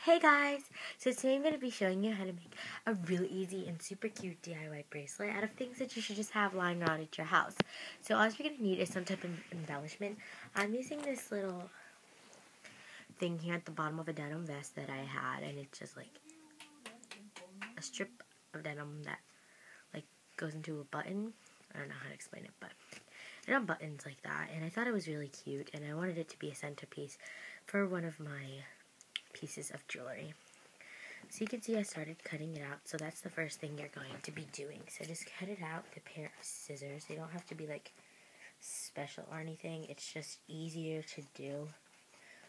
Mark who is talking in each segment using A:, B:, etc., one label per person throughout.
A: Hey guys! So today I'm going to be showing you how to make a really easy and super cute DIY bracelet out of things that you should just have lying around at your house. So all you're going to need is some type of embellishment. I'm using this little thing here at the bottom of a denim vest that I had, and it's just like a strip of denim that like goes into a button. I don't know how to explain it, but it unbuttons like that, and I thought it was really cute, and I wanted it to be a centerpiece for one of my pieces of jewelry. So you can see I started cutting it out, so that's the first thing you're going to be doing. So just cut it out with a pair of scissors. They don't have to be like special or anything. It's just easier to do,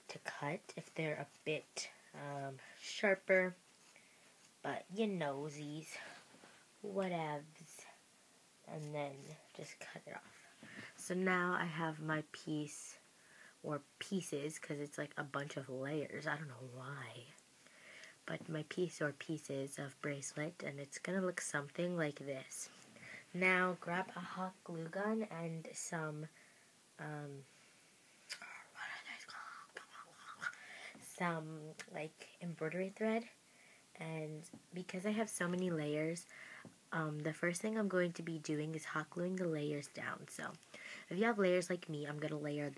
A: to cut if they're a bit sharper, but you knowsies, whatevs, and then just cut it off. So now I have my piece, or pieces, because it's like a bunch of layers. I don't know why. But my piece or pieces of bracelet, and it's going to look something like this. Now grab a hot glue gun and some, like embroidery thread. And because I have so many layers, the first thing I'm going to be doing is hot gluing the layers down. So if you have layers like me, I'm going to layer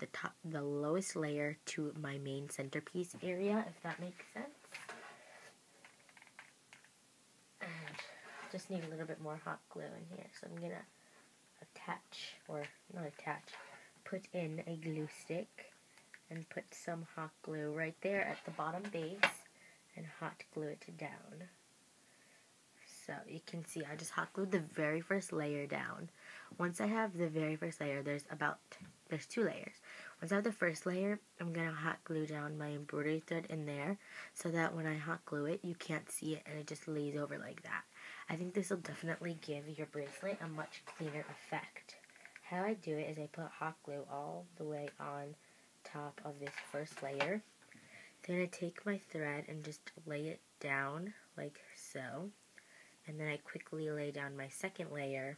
A: the lowest layer to my main centerpiece area, if that makes sense. Just need a little bit more hot glue in here, so I'm gonna put in a glue stick and put some hot glue right there at the bottom base and hot glue it down. So you can see I just hot glued the very first layer down. Once I have the very first layer, there's two layers. Once I have the first layer, I'm going to hot glue down my embroidery thread in there so that when I hot glue it, you can't see it and it just lays over like that. I think this will definitely give your bracelet a much cleaner effect. How I do it is I put hot glue all the way on top of this first layer. Then I take my thread and just lay it down like so. And then I quickly lay down my second layer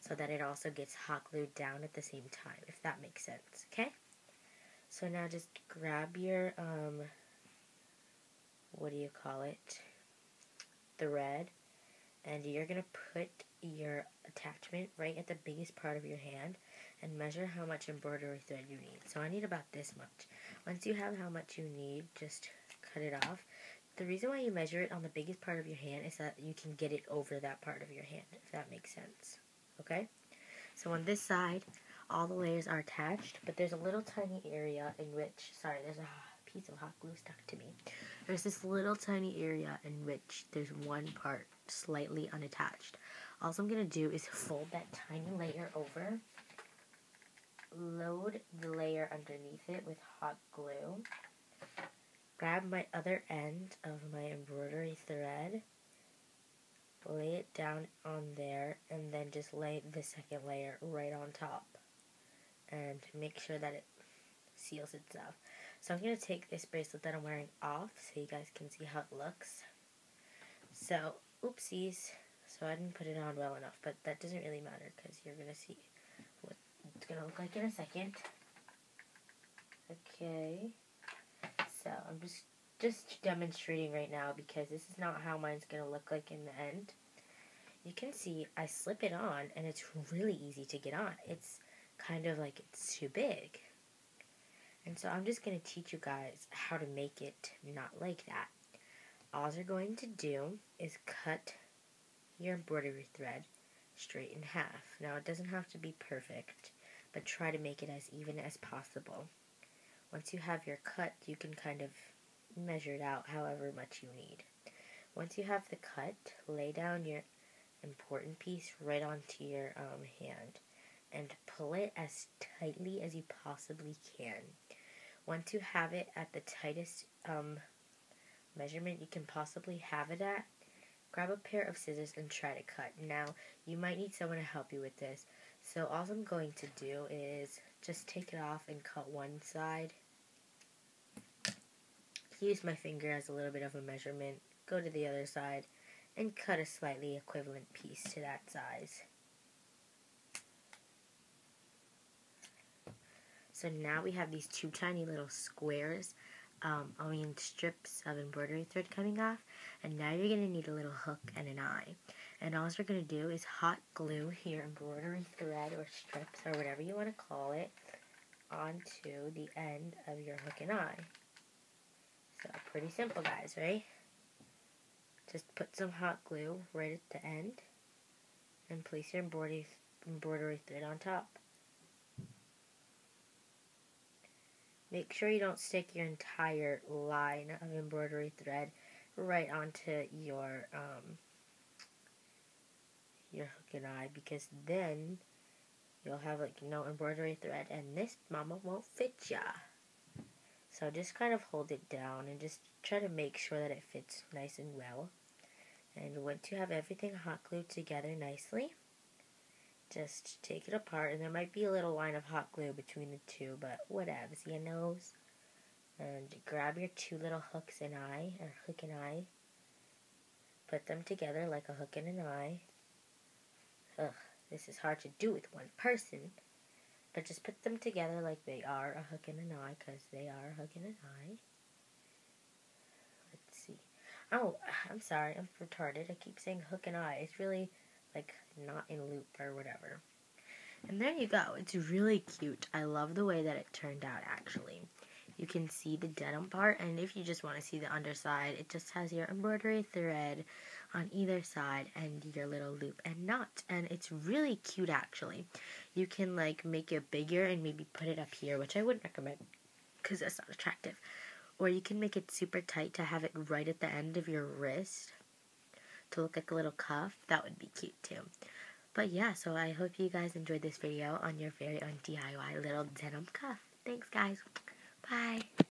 A: so that it also gets hot glued down at the same time, if that makes sense, okay? So now just grab your, thread, and you're going to put your attachment right at the biggest part of your hand and measure how much embroidery thread you need. So I need about this much. Once you have how much you need, just cut it off. The reason why you measure it on the biggest part of your hand is that you can get it over that part of your hand, if that makes sense. Okay? So on this side, all the layers are attached, but there's a little tiny area in which, there's a piece of hot glue stuck to me. There's this little tiny area in which there's one part slightly unattached. All I'm going to do is fold that tiny layer over, load the layer underneath it with hot glue, grab my other end of my embroidery thread, lay it down on there, and then just lay the second layer right on top. And make sure that it seals itself. So I'm going to take this bracelet that I'm wearing off so you guys can see how it looks. So, oopsies. So I didn't put it on well enough, but that doesn't really matter because you're going to see what it's going to look like in a second. Okay. So I'm just demonstrating right now because this is not how mine's going to look like in the end. You can see I slip it on and it's really easy to get on. It's kind of like it's too big. And so I'm just going to teach you guys how to make it not like that. All you're going to do is cut your embroidery thread straight in half. Now it doesn't have to be perfect, but try to make it as even as possible. Once you have your cut, you can kind of measure it out however much you need. Once you have the cut, lay down your important piece right onto your hand and pull it as tightly as you possibly can. Once you have it at the tightest measurement you can possibly have it at, grab a pair of scissors and try to cut. Now, you might need someone to help you with this. So all I'm going to do is just take it off and cut one side. Use my finger as a little bit of a measurement. Go to the other side and cut a slightly equivalent piece to that size. So now we have these two tiny little squares strips of embroidery thread coming off. And now you're going to need a little hook and an eye. And all we're going to do is hot glue your embroidery thread or strips or whatever you want to call it onto the end of your hook and eye. So pretty simple, guys, right? Just put some hot glue right at the end and place your embroidery thread on top. Make sure you don't stick your entire line of embroidery thread right onto your hook and eye, because then you'll have like no embroidery thread and this mama won't fit ya. So just kind of hold it down and just try to make sure that it fits nice and well. And once you have everything hot glued together nicely, just take it apart, and there might be a little line of hot glue between the two, but whatevs, you knows. And grab your two little hooks and eye, or hook and eye. Put them together like a hook and an eye. Ugh, this is hard to do with one person. But just put them together like they are a hook and an eye, because they are a hook and an eye. Let's see. Oh, I'm sorry, I'm retarded. I keep saying hook and eye. It's really like not in loop or whatever. And there you go. It's really cute. I love the way that it turned out, actually. You can see the denim part, and if you just want to see the underside, it just has your embroidery thread on either side and your little loop and knot. And it's really cute, actually. You can like make it bigger and maybe put it up here, which I wouldn't recommend because that's not attractive. Or you can make it super tight to have it right at the end of your wrist to look like a little cuff. That would be cute too. But yeah, so I hope you guys enjoyed this video on your very own DIY little denim cuff. Thanks, guys. Bye.